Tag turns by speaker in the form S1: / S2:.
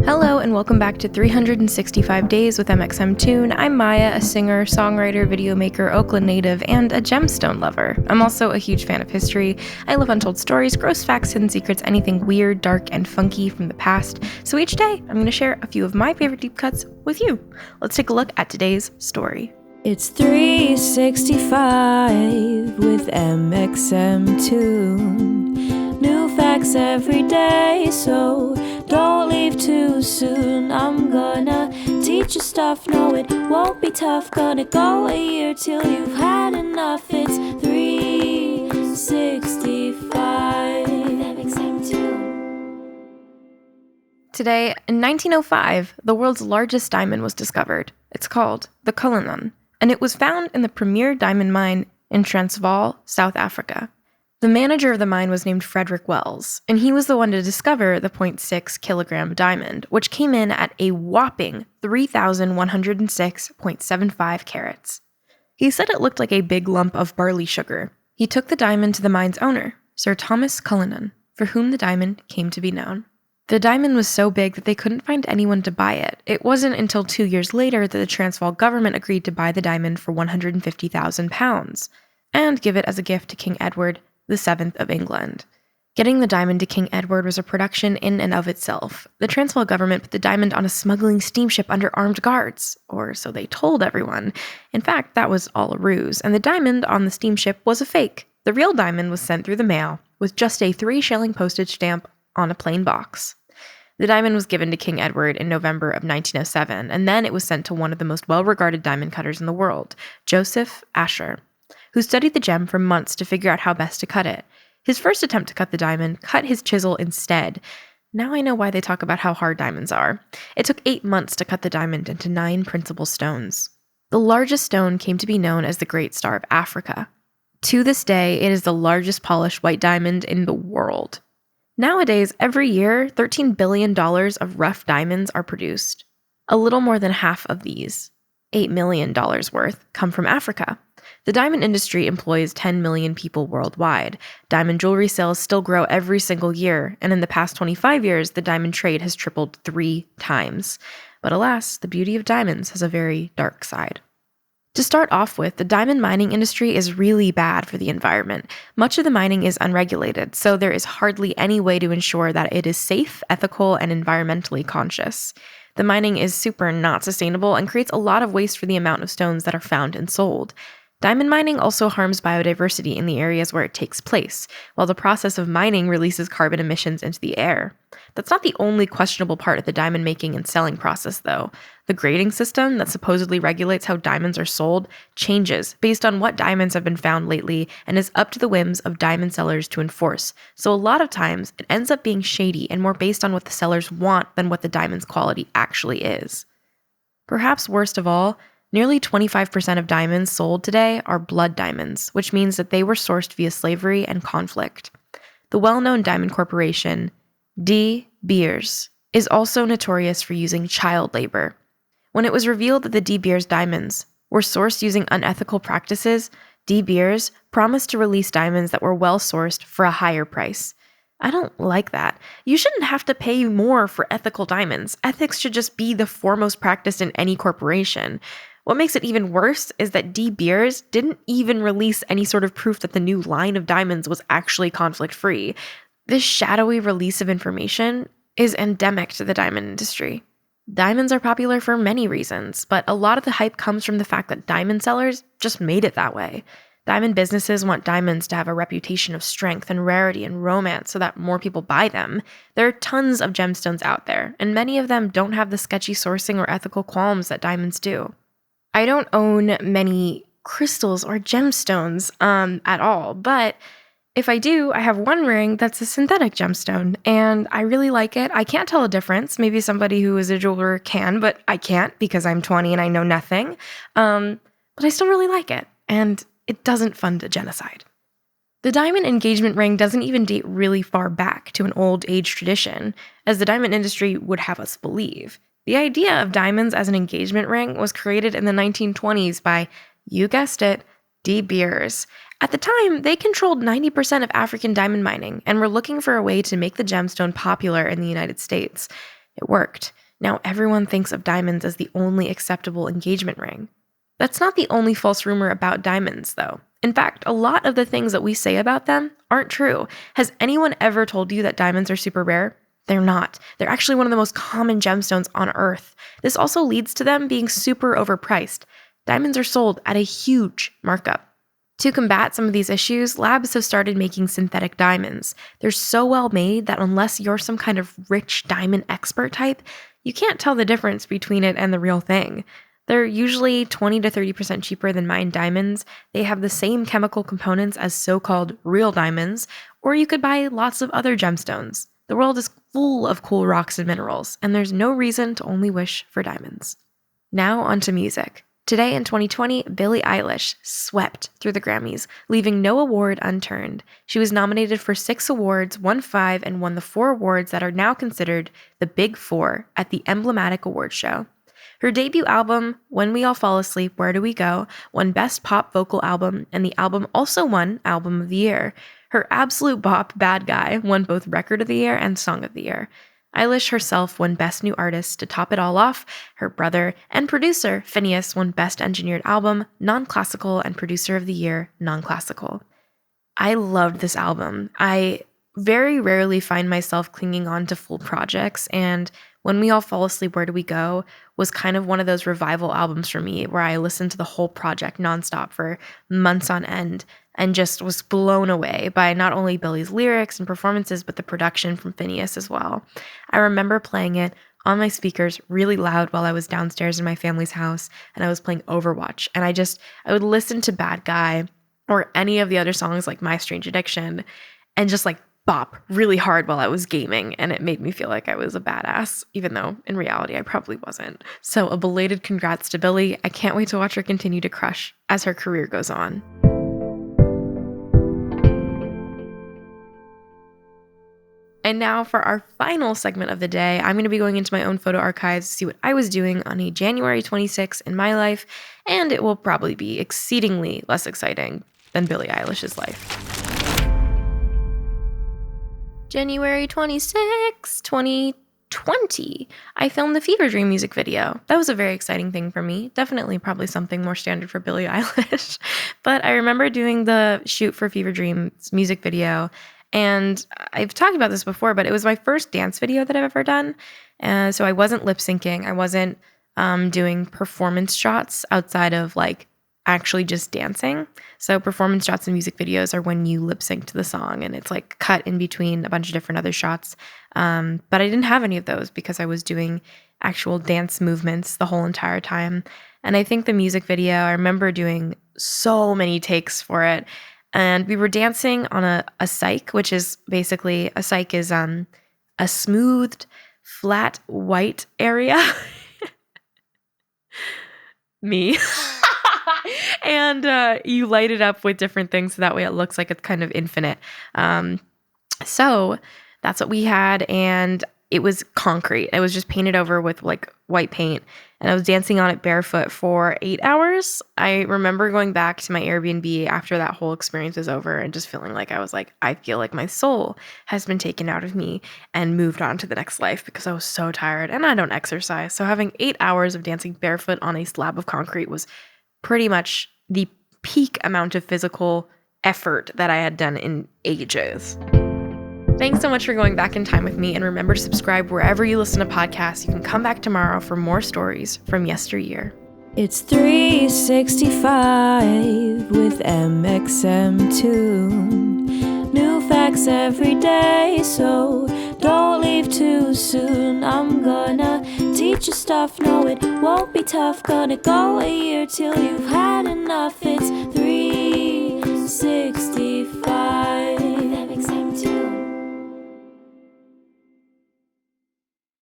S1: Hello and welcome back to 365 Days with mxmtoon. I'm Maia, a singer, songwriter, video maker, Oakland native, and a gemstone lover. I'm also a huge fan of history. I love untold stories, gross facts, hidden secrets, anything weird, dark, and funky from the past. So each day, I'm going to share a few of my favorite deep cuts with you. Let's take a look at today's story.
S2: It's 365 with mxmtoon. New facts every day, so don't leave too soon. I'm gonna teach you stuff, no it won't be tough. Gonna go a year till you've had enough. It's 365 mxmtoon.
S1: Today, in 1905, the world's largest diamond was discovered. It's called the Cullinan, and it was found in the premier diamond mine in Transvaal, South Africa. The manager of the mine was named Frederick Wells, and he was the one to discover the 0.6 kilogram diamond, which came in at a whopping 3,106.75 carats. He said it looked like a big lump of barley sugar. He took the diamond to the mine's owner, Sir Thomas Cullinan, for whom the diamond came to be known. The diamond was so big that they couldn't find anyone to buy it. It wasn't until 2 years later that the Transvaal government agreed to buy the diamond for £150,000 and give it as a gift to King Edward VII of England. Getting the diamond to King Edward was a production in and of itself. The Transvaal government put the diamond on a smuggling steamship under armed guards, or so they told everyone. In fact, that was all a ruse, and the diamond on the steamship was a fake. The real diamond was sent through the mail with just a 3-shilling postage stamp on a plain box. The diamond was given to King Edward in November of 1907, and then it was sent to one of the most well-regarded diamond cutters in the world, Joseph Asher, who studied the gem for months to figure out how best to cut it. His first attempt to cut the diamond cut his chisel instead. Now I know why they talk about how hard diamonds are. It took 8 months to cut the diamond into 9 principal stones. The largest stone came to be known as the Great Star of Africa. To this day, it is the largest polished white diamond in the world. Nowadays, every year, $13 billion of rough diamonds are produced. A little more than half of these, $8 million worth, come from Africa. The diamond industry employs 10 million people worldwide. Diamond jewelry sales still grow every single year, and in the past 25 years, the diamond trade has tripled 3 times. But alas, the beauty of diamonds has a very dark side. To start off with, the diamond mining industry is really bad for the environment. Much of the mining is unregulated, so there is hardly any way to ensure that it is safe, ethical, and environmentally conscious. The mining is super not sustainable and creates a lot of waste for the amount of stones that are found and sold. Diamond mining also harms biodiversity in the areas where it takes place, while the process of mining releases carbon emissions into the air. That's not the only questionable part of the diamond making and selling process, though. The grading system that supposedly regulates how diamonds are sold changes based on what diamonds have been found lately and is up to the whims of diamond sellers to enforce. So a lot of times, it ends up being shady and more based on what the sellers want than what the diamond's quality actually is. Perhaps worst of all, nearly 25% of diamonds sold today are blood diamonds, which means that they were sourced via slavery and conflict. The well-known diamond corporation, De Beers, is also notorious for using child labor. When it was revealed that the De Beers diamonds were sourced using unethical practices, De Beers promised to release diamonds that were well-sourced for a higher price. I don't like that. You shouldn't have to pay more for ethical diamonds. Ethics should just be the foremost practice in any corporation. What makes it even worse is that De Beers didn't even release any sort of proof that the new line of diamonds was actually conflict-free. This shadowy release of information is endemic to the diamond industry. Diamonds are popular for many reasons, but a lot of the hype comes from the fact that diamond sellers just made it that way. Diamond businesses want diamonds to have a reputation of strength and rarity and romance so that more people buy them. There are tons of gemstones out there, and many of them don't have the sketchy sourcing or ethical qualms that diamonds do. I don't own many crystals or gemstones at all, but if I do, I have one ring that's a synthetic gemstone, and I really like it. I can't tell a difference. Maybe somebody who is a jeweler can, but I can't because I'm 20 and I know nothing. But I still really like it, and it doesn't fund a genocide. The diamond engagement ring doesn't even date really far back to an old age tradition, as the diamond industry would have us believe. The idea of diamonds as an engagement ring was created in the 1920s by, you guessed it, De Beers. At the time, they controlled 90% of African diamond mining and were looking for a way to make the gemstone popular in the United States. It worked. Now everyone thinks of diamonds as the only acceptable engagement ring. That's not the only false rumor about diamonds, though. In fact, a lot of the things that we say about them aren't true. Has anyone ever told you that diamonds are super rare? They're not. They're actually one of the most common gemstones on Earth. This also leads to them being super overpriced. Diamonds are sold at a huge markup. To combat some of these issues, labs have started making synthetic diamonds. They're so well made that unless you're some kind of rich diamond expert type, you can't tell the difference between it and the real thing. They're usually 20 to 30% cheaper than mined diamonds. They have the same chemical components as so-called real diamonds, or you could buy lots of other gemstones. The world is full of cool rocks and minerals, and there's no reason to only wish for diamonds. Now onto music. Today in 2020, Billie Eilish swept through the Grammys, leaving no award unturned. She was nominated for 6 awards, won 5, and won the 4 awards that are now considered the Big Four at the emblematic award show. Her debut album, When We All Fall Asleep, Where Do We Go, won Best Pop Vocal Album, and the album also won Album of the Year. Her absolute bop, Bad Guy, won both Record of the Year and Song of the Year. Eilish herself won Best New Artist. To top it all off, her brother and producer, Phineas, won Best Engineered Album, Non-Classical, and Producer of the Year, Non-Classical. I loved this album. I very rarely find myself clinging on to full projects, and When We All Fall Asleep, Where Do We Go was kind of one of those revival albums for me where I listened to the whole project nonstop for months on end and just was blown away by not only Billie's lyrics and performances, but the production from Phineas as well. I remember playing it on my speakers really loud while I was downstairs in my family's house and I was playing Overwatch. And I would listen to Bad Guy or any of the other songs like My Strange Addiction and just like bop really hard while I was gaming, and it made me feel like I was a badass, even though in reality I probably wasn't. So a belated congrats to Billie. I can't wait to watch her continue to crush as her career goes on. And now for our final segment of the day, I'm going to be going into my own photo archives to see what I was doing on a January 26th in my life, and it will probably be exceedingly less exciting than Billie Eilish's life. January 26, 2020, I filmed the Fever Dream music video. That was a very exciting thing for me. Definitely probably something more standard for Billie Eilish. But I remember doing the shoot for Fever Dream's music video, and I've talked about this before, but it was my first dance video that I've ever done. So I wasn't lip syncing. I wasn't doing performance shots outside of like actually just dancing. So performance shots in music videos are when you lip sync to the song and it's like cut in between a bunch of different other shots. But I didn't have any of those because I was doing actual dance movements the whole entire time. And I think the music video, I remember doing so many takes for it. And we were dancing on a cyc, which is basically, a cyc is a smoothed, flat, white area. Me. And you light it up with different things so that way it looks like it's kind of infinite. So that's what we had, and it was concrete. It was just painted over with like white paint, and I was dancing on it barefoot for 8 hours. I remember going back to my Airbnb after that whole experience was over and just feeling like I feel like my soul has been taken out of me and moved on to the next life because I was so tired and I don't exercise. So having 8 hours of dancing barefoot on a slab of concrete was pretty much the peak amount of physical effort that I had done in ages. Thanks so much for going back in time with me, and remember to subscribe wherever you listen to podcasts. You can come back tomorrow for more stories from yesteryear.
S2: It's 365 with mxmtoon. New facts every day, so don't leave too soon. I'm gonna teach you stuff, no it won't be tough. Gonna go a year till you've had enough. It's